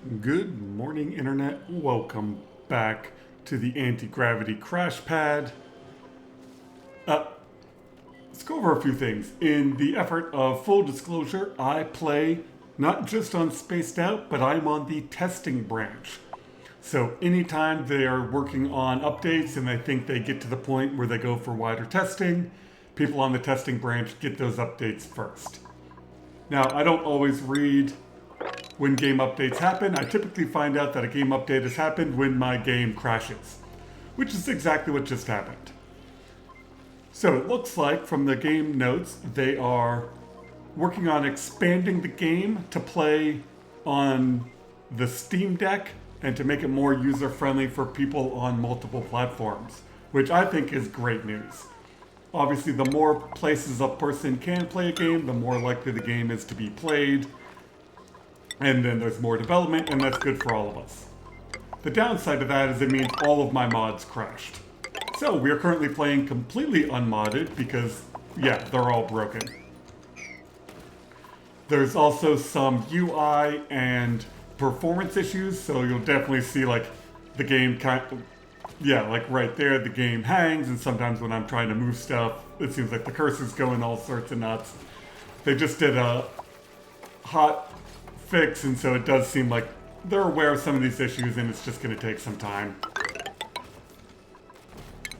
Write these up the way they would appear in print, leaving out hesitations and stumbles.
Good morning, Internet. Welcome back to the Antigravity Crashpad. Uh, let's go over a few things. In the effort of full disclosure, I play not just on Spaced Out, but I'm on the testing branch. So anytime they are working on updates and they think they get to the point where they go for wider testing, people on the testing branch get those updates first. Now, I don't always read when game updates happen. I typically find out that a game update has happened when my game crashes, which is exactly what just happened. So it looks like from the game notes, they are working on expanding the game to play on the Steam Deck and to make it more user-friendly for people on multiple platforms, which I think is great news. Obviously, the more places a person can play a game, the more likely the game is to be played, and then there's more development, and that's good for all of us. The downside of that is it means all of my mods crashed. So we are currently playing completely unmodded because, yeah, they're all broken. There's also some UI and performance issues, so you'll definitely see like the game like right there, the game hangs, and sometimes when I'm trying to move stuff, it seems like the cursor's going all sorts of nuts. They just did a hot fix, and so it does seem like they're aware of some of these issues and it's just going to take some time.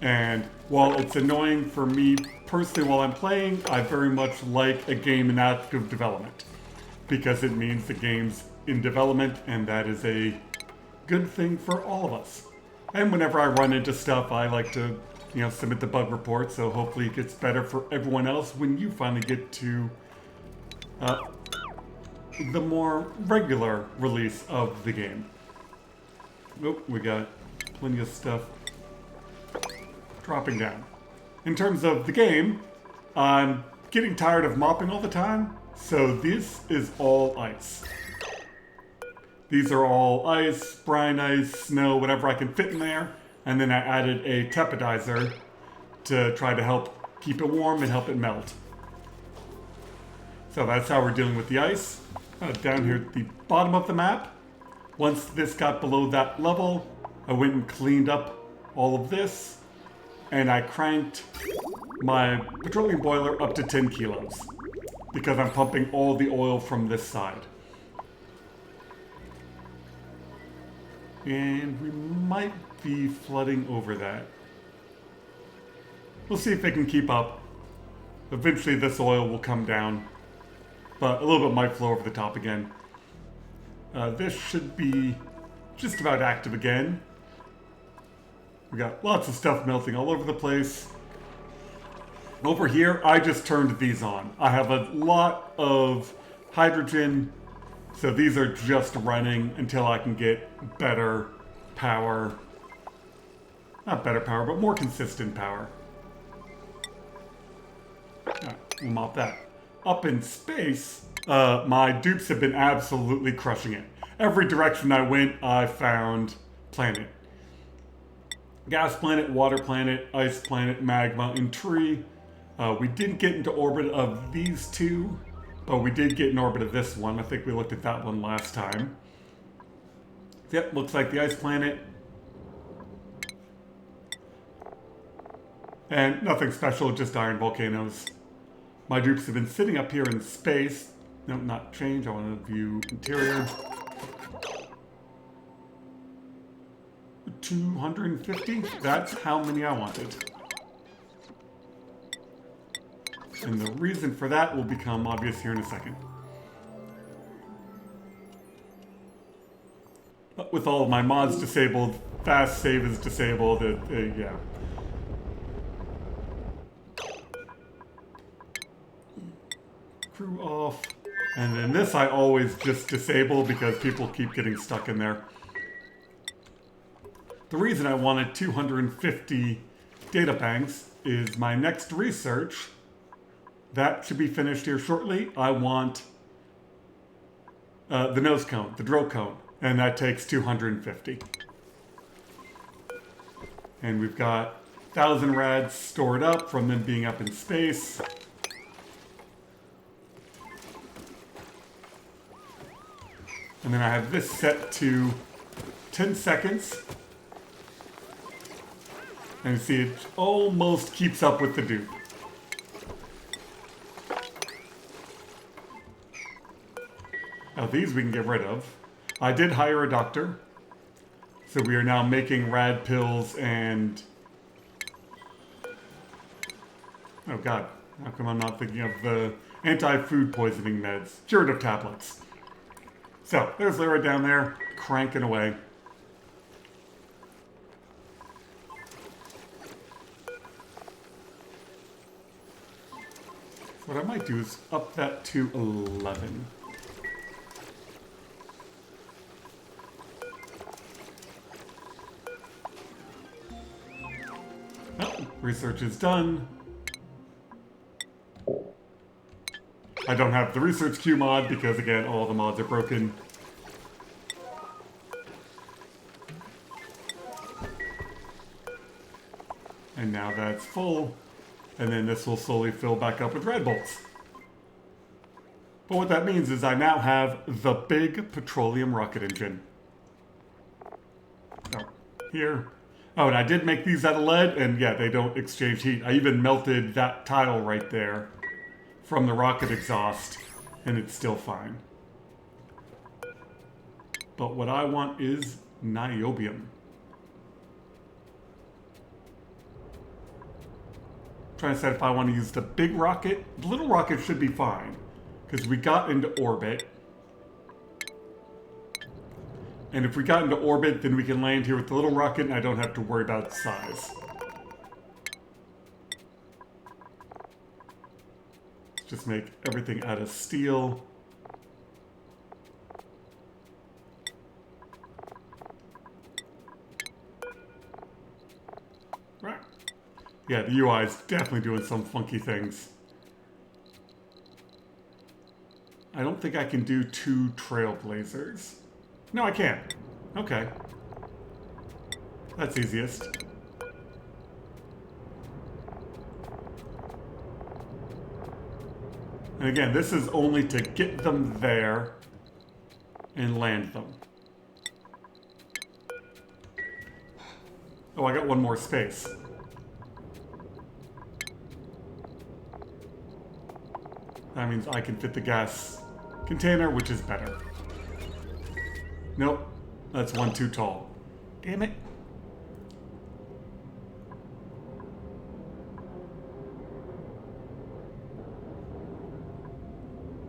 And while it's annoying for me personally while I'm playing, I very much like a game in active development because it means the game's in development, and that is a good thing for all of us. And whenever I run into stuff, I like to, submit the bug report, so hopefully it gets better for everyone else when you finally get to the more regular release of the game. Oh, we got plenty of stuff dropping down. In terms of the game, I'm getting tired of mopping all the time, so this is all ice. These are all ice, brine ice, snow, whatever I can fit in there, and then I added a tepidizer to try to help keep it warm and help it melt. So that's how we're dealing with the ice. Down here at the bottom of the map, once this got below that level, I went and cleaned up all of this, and I cranked my petroleum boiler up to 10 kilos because I'm pumping all the oil from this side. And we might be flooding over that. We'll see if they can keep up. Eventually this oil will come down, but a little bit might flow over the top again. This should be just about active again. We got lots of stuff melting all over the place. Over here, I just turned these on. I have a lot of hydrogen, so these are just running until I can get better power. Not better power, but more consistent power. Alright, we'll mop that. Up in space, my dupes have been absolutely crushing it. Every direction I went, I found planet. Gas planet, water planet, ice planet, magma, and tree. We didn't get into orbit of these two, but we did get in orbit of this one. I think we looked at that one last time. Yep, looks like the ice planet. And nothing special, just iron volcanoes. My dupes have been sitting up here in space. No, not change. I want to view interior. 250? That's how many I wanted. And the reason for that will become obvious here in a second. But with all of my mods disabled, fast save is disabled, yeah. Crew off. And then this I always just disable because people keep getting stuck in there. The reason I wanted 250 data banks is my next research. That should be finished here shortly. I want the nose cone, the drill cone, and that takes 250. And we've got 1,000 rads stored up from them being up in space. And then I have this set to 10 seconds. And you see it almost keeps up with the dupe. Now these we can get rid of. I did hire a doctor. So we are now making rad pills and... Oh god, how come I'm not thinking of the anti-food poisoning meds? Curative tablets. So, there's Lyra down there, cranking away. What I might do is up that to 11. Oh, research is done. I don't have the research queue mod because, again, all the mods are broken. And now that's full. And then this will slowly fill back up with red bolts. But what that means is I now have the big petroleum rocket engine. Oh, here. Oh, and I did make these out of lead, and yeah, they don't exchange heat. I even melted that tile right there from the rocket exhaust, and it's still fine. But what I want is niobium. Trying to decide if I want to use the big rocket. The little rocket should be fine, because we got into orbit. And if we got into orbit, then we can land here with the little rocket, and I don't have to worry about size. Just make everything out of steel. Right. Yeah, the UI is definitely doing some funky things. I don't think I can do 2 trailblazers. No, I can. Okay. That's easiest. And again, this is only to get them there and land them. Oh, I got one more space. That means I can fit the gas container, which is better. Nope, that's one too tall. Damn it.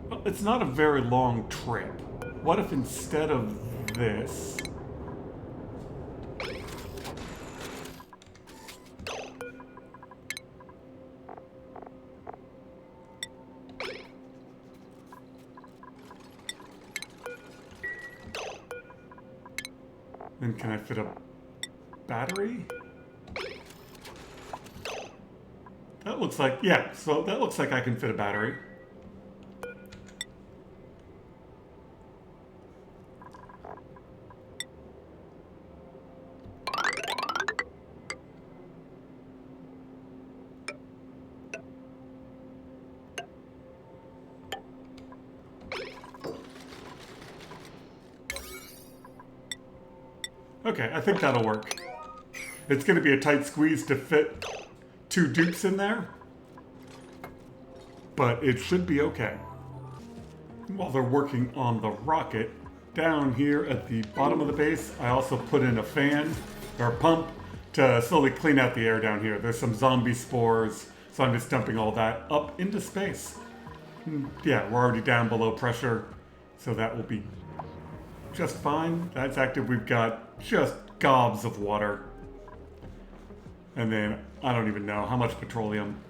Well, it's not a very long trip. What if instead of this... Then can I fit a battery? That looks like, yeah, so that looks like I can fit a battery. Okay, I think that'll work. It's going to be a tight squeeze to fit 2 dupes in there, but it should be okay. While they're working on the rocket, down here at the bottom of the base, I also put in a fan, or a pump, to slowly clean out the air down here. There's some zombie spores, so I'm just dumping all that up into space. Yeah, we're already down below pressure, so that will be just fine. That's active. We've got just gobs of water. And then, I don't even know how much petroleum.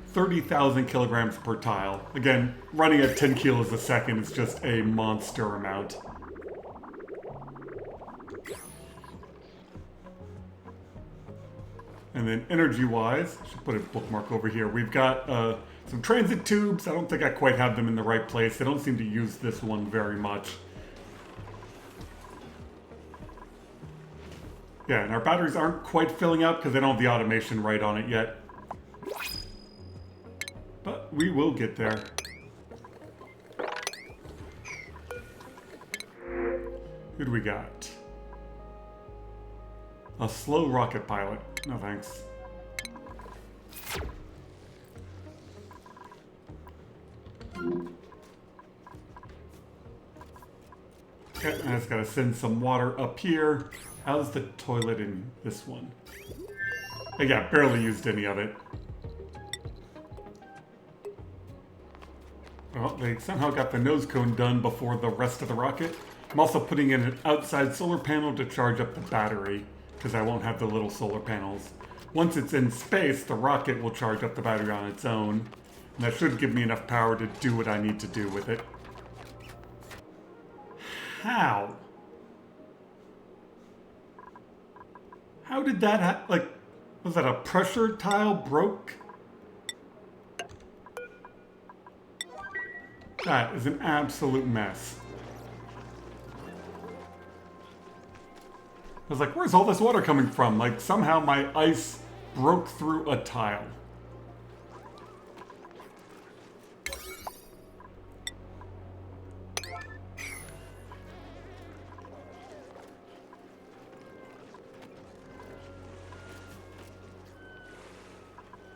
30,000 kilograms per tile. Again, running at 10 kilos a second is just a monster amount. And then energy-wise, I should put a bookmark over here. We've got some transit tubes. I don't think I quite have them in the right place. They don't seem to use this one very much. Yeah, and our batteries aren't quite filling up because they don't have the automation right on it yet. But we will get there. Who do we got? A slow rocket pilot. No thanks. Okay, I just gotta send some water up here. How's the toilet in this one? Oh, yeah, barely used any of it. Well, they somehow got the nose cone done before the rest of the rocket. I'm also putting in an outside solar panel to charge up the battery, because I won't have the little solar panels. Once it's in space, the rocket will charge up the battery on its own, and that should give me enough power to do what I need to do with it. How? How did that like, was that a pressure tile broke? That is an absolute mess. I was like, where's all this water coming from? Like, somehow my ice broke through a tile.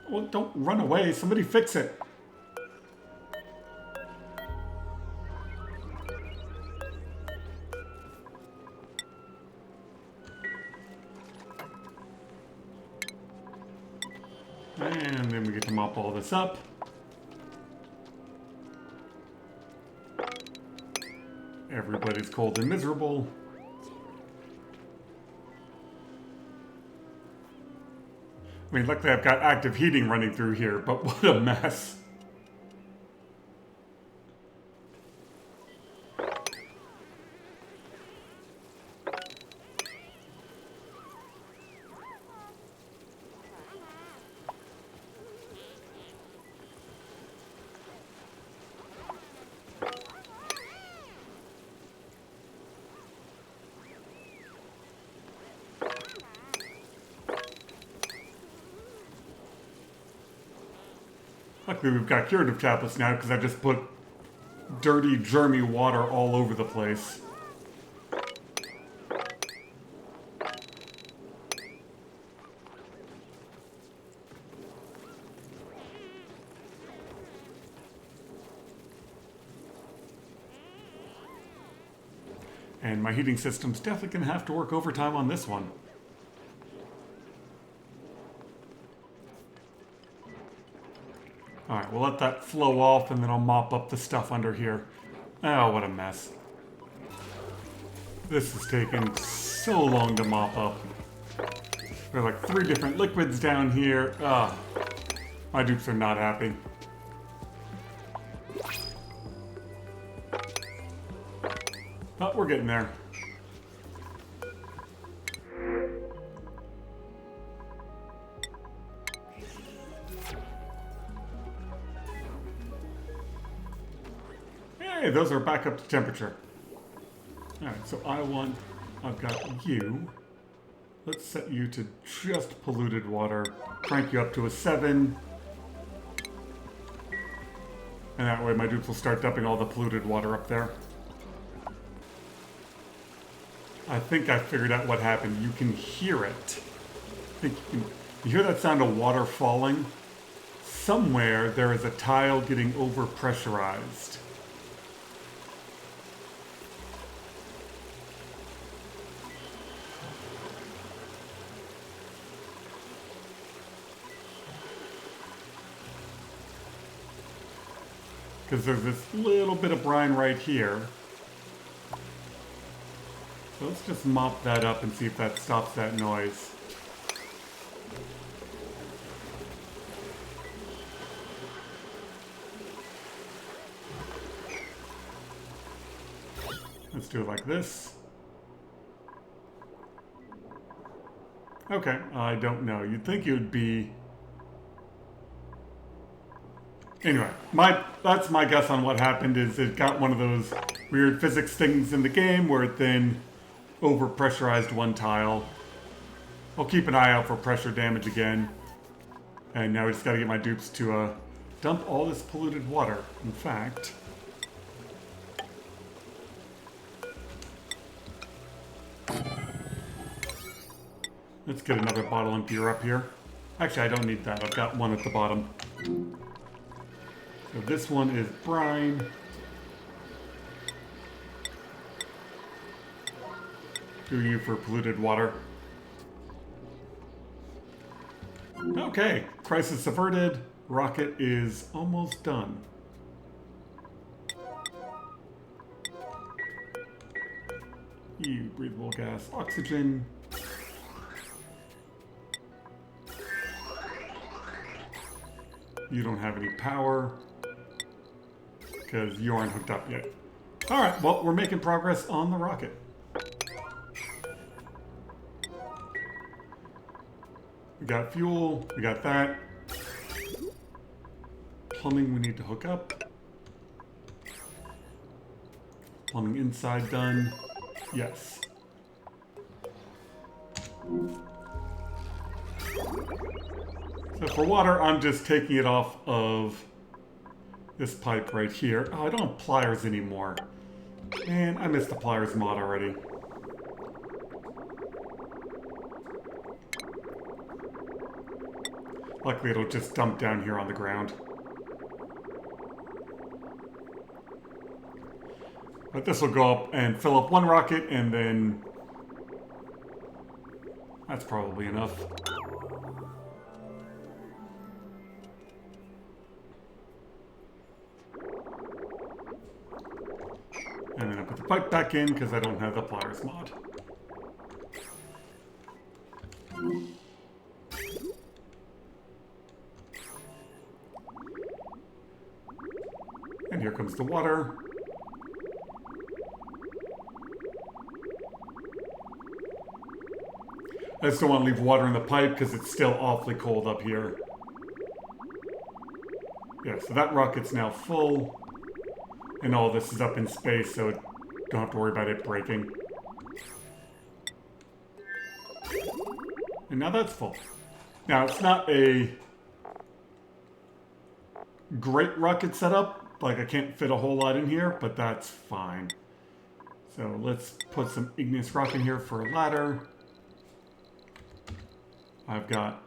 Well, don't run away. Somebody fix it. And then we get to mop all this up. Everybody's cold and miserable. I mean, luckily I've got active heating running through here, but what a mess. Luckily we've got curative tablets now because I just put dirty, germy water all over the place. And my heating system's definitely going to have to work overtime on this one. Alright, we'll let that flow off and then I'll mop up the stuff under here. Oh, what a mess. This is taking so long to mop up. There are like 3 different liquids down here. My dupes are not happy. But we're getting there. Hey, those are back up to temperature. Alright, so I've got you. Let's set you to just polluted water. Crank you up to a 7. And that way my dupes will start dumping all the polluted water up there. I think I figured out what happened. You can hear it. You hear that sound of water falling? Somewhere there is a tile getting overpressurized. Because there's this little bit of brine right here. So let's just mop that up and see if that stops that noise. Let's do it like this. Okay, I don't know. You'd think it would be... Anyway, that's my guess on what happened is it got one of those weird physics things in the game where it then overpressurized one tile. I'll keep an eye out for pressure damage again. And now we just gotta get my dupes to dump all this polluted water. In fact... Let's get another bottle emptier up here. Actually, I don't need that. I've got one at the bottom. So this one is brine. Do you for polluted water. Okay, crisis averted. Rocket is almost done. You breathable gas, oxygen. You don't have any power because you aren't hooked up yet. All right, well, we're making progress on the rocket. We got fuel, we got that. Plumbing we need to hook up. Plumbing inside done. Yes. So for water, I'm just taking it off of this pipe right here. Oh, I don't have pliers anymore. Man, I missed the pliers mod already. Luckily, it'll just dump down here on the ground. But this will go up and fill up one rocket, and then that's probably enough. And then I put the pipe back in because I don't have the pliers mod. And here comes the water. I just don't want to leave water in the pipe because it's still awfully cold up here. Yeah, so that rocket's now full. And all this is up in space, so don't have to worry about it breaking. And now that's full. Now, it's not a great rocket setup. Like, I can't fit a whole lot in here, but that's fine. So let's put some igneous rock in here for a ladder. I've got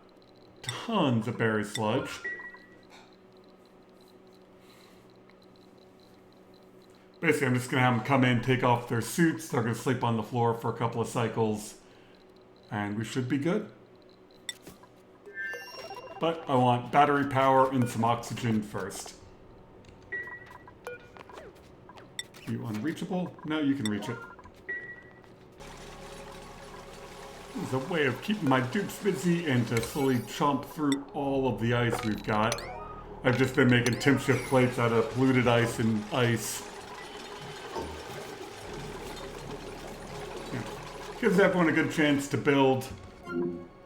tons of berry sludge. Basically, I'm just going to have them come in, take off their suits. They're going to sleep on the floor for a couple of cycles. And we should be good. But I want battery power and some oxygen first. You unreachable? No, you can reach it. There's a way of keeping my dupes busy and to slowly chomp through all of the ice we've got. I've just been making temp shift plates out of polluted ice and ice. Yeah. Gives everyone a good chance to build.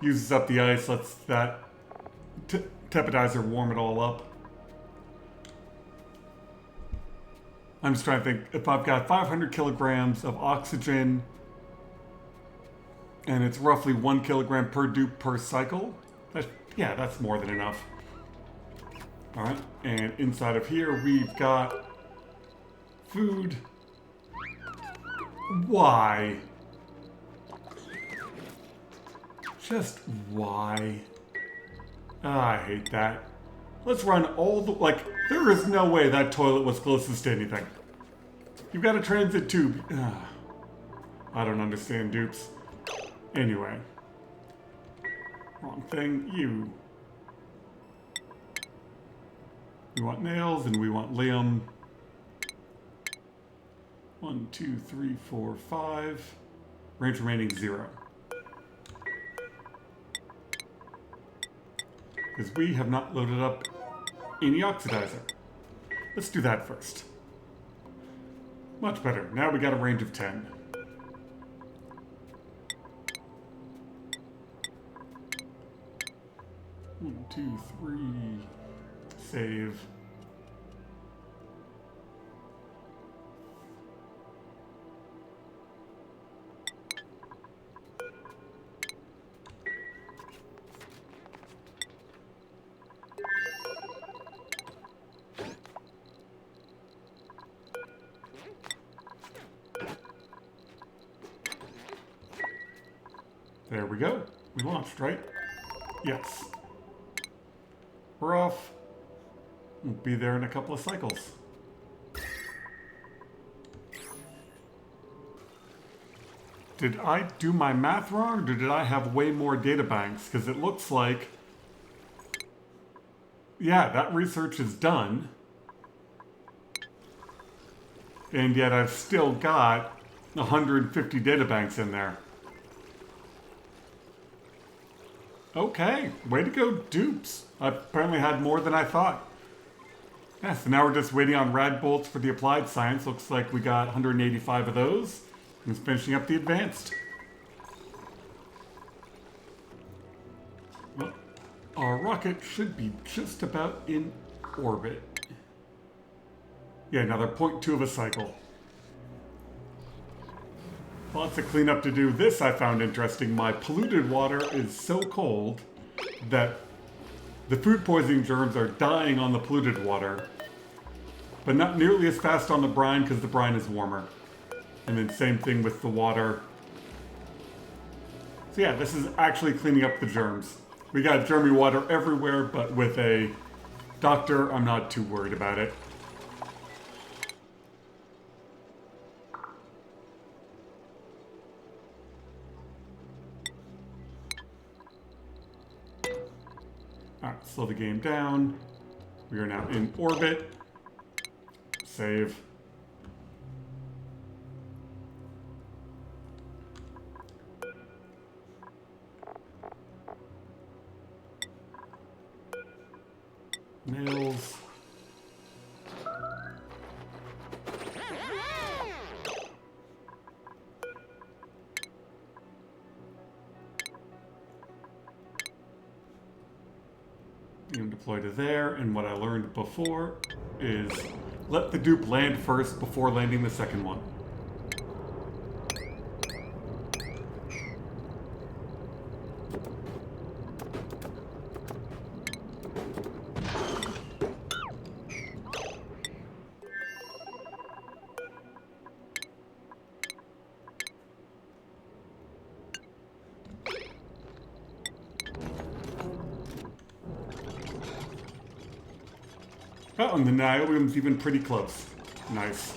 Uses up the ice, lets that tepidizer warm it all up. I'm just trying to think, if I've got 500 kilograms of oxygen, and it's roughly 1 kilogram per dupe per cycle. Yeah, that's more than enough. All right, and inside of here we've got food. Why? Just why? I hate that. Let's run all the, like, there is no way that toilet was closest to anything. You've got a transit tube. I don't understand dupes. Anyway. Wrong thing. You. We want nails and we want liam. 1, 2, 3, 4, 5. Range remaining 0. Because we have not loaded up any oxidizer. Let's do that first. Much better. Now we got a range of 10. One, 2, 3. Save. There we go. We launched, right? Yes. We're off. We'll be there in a couple of cycles. Did I do my math wrong, or did I have way more data banks? Because it looks like... Yeah, that research is done. And yet I've still got 150 data banks in there. Okay, way to go, dupes. I apparently had more than I thought. Yeah, so now we're just waiting on rad bolts for the applied science. Looks like we got 185 of those. And it's finishing up the advanced. Well, our rocket should be just about in orbit. Yeah, another 0.2 of a cycle. Lots of cleanup to do. This I found interesting. My polluted water is so cold that the food poisoning germs are dying on the polluted water, but not nearly as fast on the brine because the brine is warmer. And then same thing with the water. So yeah, this is actually cleaning up the germs. We got germy water everywhere, but with a doctor, I'm not too worried about it. Alright, slow the game down. We are now in orbit. Save. Nails. Deploy to there, and what I learned before is let the dupe land first before landing the second one. Oh, and the niobium's even pretty close. Nice.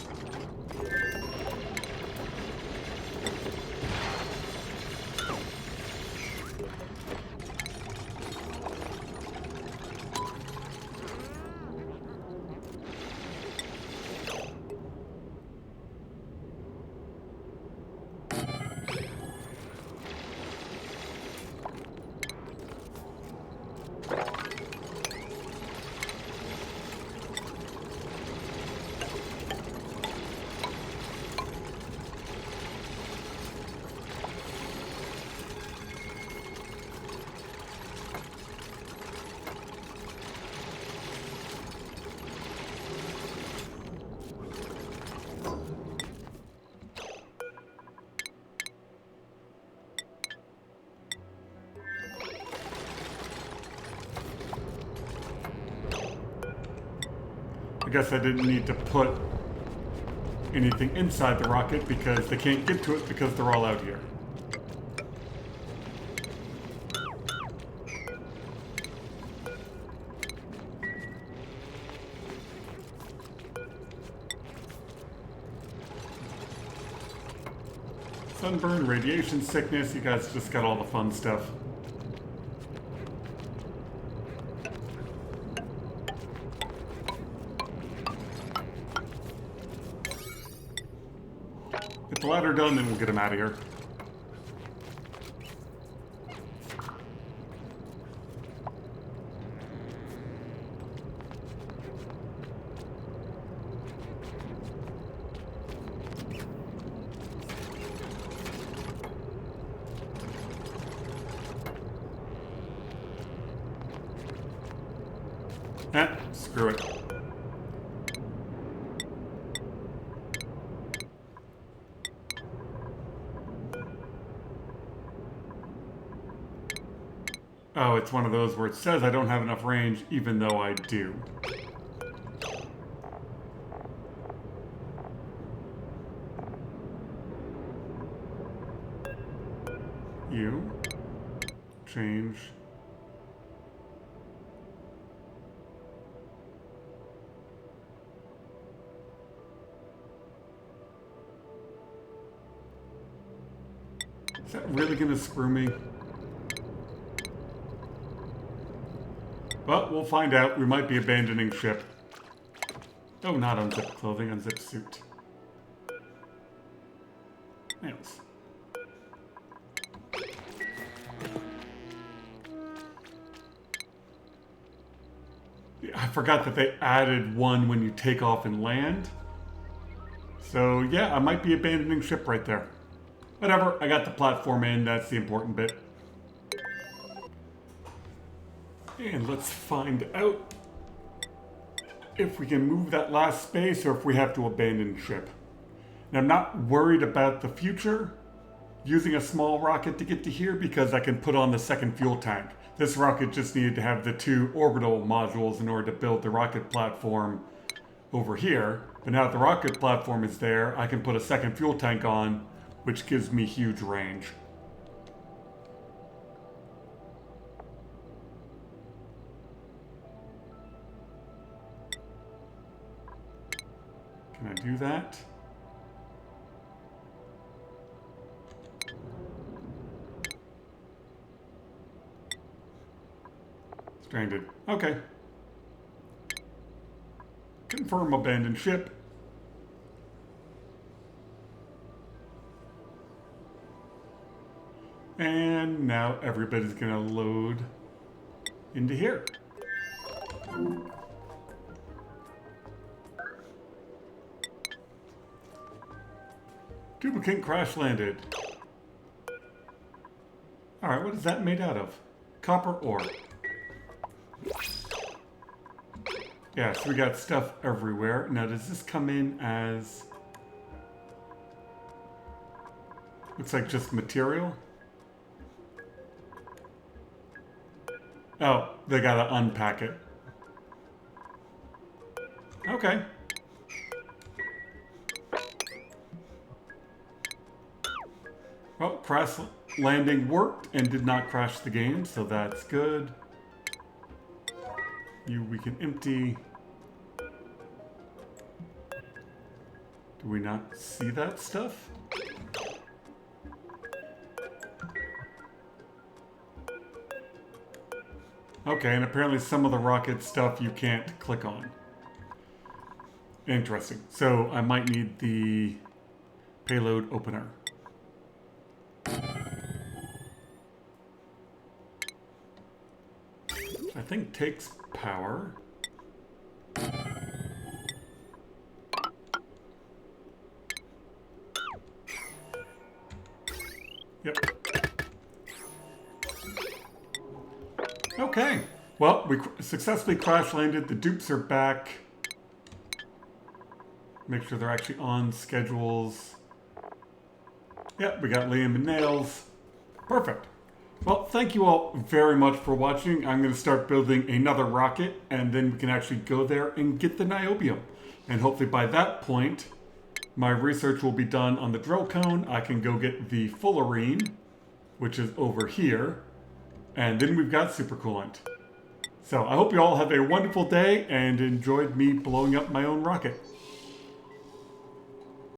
I guess I didn't need to put anything inside the rocket because they can't get to it because they're all out here. Sunburn, radiation sickness, you guys just got all the fun stuff. Get the ladder done, then we'll get him out of here. Screw it. Oh, it's one of those where it says I don't have enough range, even though I do. You. change. Is that really going to screw me? Well, we'll find out. We might be abandoning ship. Oh, not unzip clothing, unzip suit. Nails. I forgot that they added one when you take off and land. So yeah, I might be abandoning ship right there. Whatever, I got the platform in, that's the important bit. And let's find out if we can move that last space or if we have to abandon ship. And I'm not worried about the future using a small rocket to get to here because I can put on the second fuel tank. This rocket just needed to have the 2 orbital modules in order to build the rocket platform over here. But now that the rocket platform is there, I can put a second fuel tank on, which gives me huge range. Can I do that? Stranded. Okay. Confirm abandoned ship. And now everybody's gonna load into here. Duplicate crash landed. Alright, what is that made out of? Copper ore. Yeah, so we got stuff everywhere. Now, does this come in as... Looks like just material? Oh, they gotta unpack it. Okay. Well, crash landing worked and did not crash the game, so that's good. We can empty. Do we not see that stuff? Okay, and apparently some of the rocket stuff you can't click on. Interesting. So I might need the payload opener. I think takes power. Yep. Okay. Well, we successfully crash landed. The dupes are back. Make sure they're actually on schedules. Yep, we got Liam and Nails. Perfect. Well, thank you all very much for watching. I'm going to start building another rocket, and then we can actually go there and get the niobium. And hopefully by that point, my research will be done on the drill cone. I can go get the fullerene, which is over here. And then we've got supercoolant. So I hope you all have a wonderful day and enjoyed me blowing up my own rocket.